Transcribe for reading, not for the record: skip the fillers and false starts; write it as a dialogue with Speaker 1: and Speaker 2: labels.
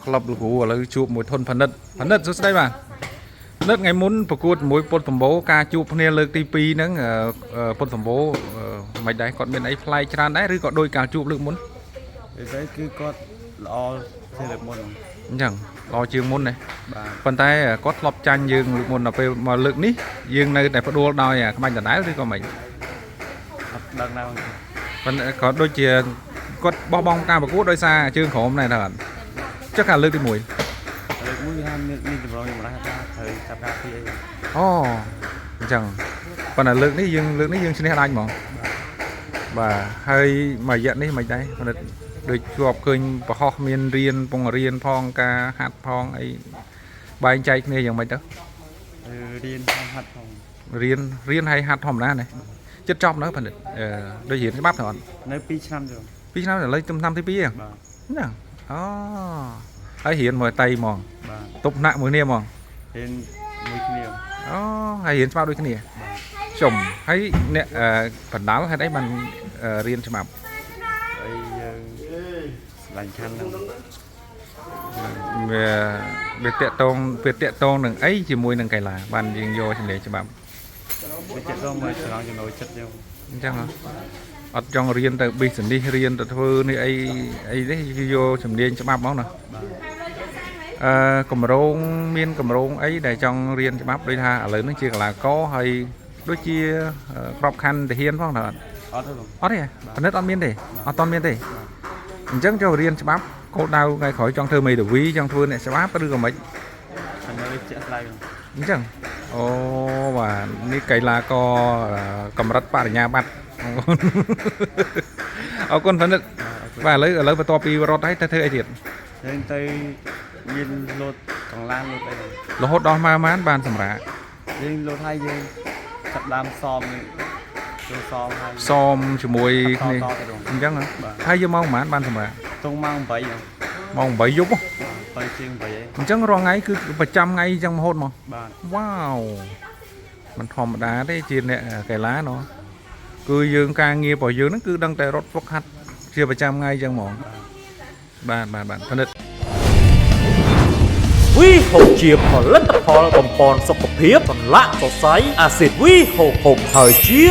Speaker 1: ក្លឹបលោកគ្រូឥឡូវជួបមួយធនផនិតសួស្ដីបាទផនិតថ្ងៃមុនប្រកួតមួយពុតសម្បូរការជួបគ្នាលើកទី2ហ្នឹងពុតសម្បូរមិនដែរគាត់មានអីប្លែកច្រើនដែរឬក៏ដោយការជួបលើកមុន
Speaker 2: និយាយគឺគាត់ល្អជាងលើកមុន
Speaker 1: អញ្ចឹងល្អជាងមុនណា
Speaker 2: បាទ
Speaker 1: ប៉ុន្តែគាត់ធ្លាប់ចាញ់យើងលើកមុនដល់ពេលមកលើកនេះយើងនៅតែផ្ដួលដោយក្បាច់ដដែលឬក៏មិន
Speaker 2: អត់ដឹងដែរ
Speaker 1: ប៉ុន្តែគាត់ដូចជាគាត់បោះបង់ការប្រកួតដោយសារជើងក្រោមដែរថាចុះការលើកទី1
Speaker 2: លើកមួយវាមានចម្រងចម្រាស់ថាត្រូវចាប់ការពីអី
Speaker 1: អូអញ្ចឹងប៉ុន្តែលើកនេះយើងឈ្នះដាច់ហ្មងបាទហើយមួយរយៈនេះមិនដែរប៉ុន្តែដូចជាប់ឃើញប្រហោះមានពងរៀនផងការហាត់ផងអីបែងចែកគ្នាយ៉ាងម៉េចទៅ
Speaker 2: រៀនផងហាត់ផង
Speaker 1: រៀនហើយហាត់ធម្មតាណាចិត្តចប់នៅប៉ុន្តែដូចរៀនច្បាប់ទៅអត់
Speaker 2: នៅ2ឆ្នាំទៅ
Speaker 1: 2ឆ្នាំឥឡូវឆ្នាំទី2ហ្នឹង
Speaker 2: បាទ
Speaker 1: ហ្នឹងអូហើយរៀនមួយតៃហ្មង
Speaker 2: បាទ
Speaker 1: ទប់ណាក់មួយគ្នាហ្មង
Speaker 2: រៀនមួយគ្នា
Speaker 1: អូហើយរៀនច្បាប់ដូចគ្នាជុំហើយអ្នកបណ្ដាលហេតុអីបានរៀនច្បាប់
Speaker 2: អីយើងស្លាញ់ខាន់ហ្នឹង
Speaker 1: វាតាក់តងនឹងអីជាមួយនឹងកីឡាបានយើងយកចំណេះច្បាប់
Speaker 2: វាតាក់តងមកចំណងចំណូលចិត្តយើង
Speaker 1: អញ្ចឹងអត់ចង់រៀនទៅ business រៀនទៅធ្វើនេះអីទេយកជំនាញច្បាប់ហ្មងណាកម្រងមានកម្រងអីដែលចង់រៀនច្បាប់ដូចថាឥឡូវនេះជាកីឡាករហើយដូចជាក្របខ័ណ្ឌទាហានផងតើ
Speaker 2: អត់ទេ
Speaker 1: ប៉និតអត់មានទេអត់តមានទេអញ្ចឹងចូលរៀនច្បាប់គោលដៅថ្ងៃក្រោយចង់ធ្វើមេធាវីចង់ធ្វើអ្នកច្បាប់ឬក៏មិន
Speaker 2: នៅជាក់ស្ដែង
Speaker 1: អញ្ចឹងអូបាទនេះកីឡាករកម្រិតបរិញ្ញាបត្រអរគុណប៉និតបាទឥឡូវបន្ទាប់ពីរត់ហើយទៅធ្វើអីទៀត
Speaker 2: យើងទៅមានលោតកន្លាងលោតអី
Speaker 1: រហូតដល់ម៉ានបានសម្រាប់
Speaker 2: យើងលោតហើយយើងចាប់ដើមសមហើយ
Speaker 1: សមជាមួយគ្នាអញ្ចឹងហើយយើងមកប៉ុន្មានបានសម្រាប់
Speaker 2: ទងម៉ោង8
Speaker 1: ម៉ោង8យប់
Speaker 2: ទៅជាង8
Speaker 1: អញ្ចឹងរាល់ថ្ងៃគឺប្រចាំថ្ងៃអញ្ចឹងរហូតមក
Speaker 2: បាទ
Speaker 1: វ៉ាវមិនធម្មតាទេជាអ្នកកីឡាណោះគឺយើងការងាររបស់យើងហ្នឹងគឺដឹងតែរត់ហ្វឹកហាត់ជាប្រចាំថ្ងៃអញ្ចឹងហ្មងបាទប៉និត
Speaker 3: វីហូបជាផលិតផលបំពន់សុខភាពសន្លាក់សរសៃអាស៊ីតវីហូបហើយជា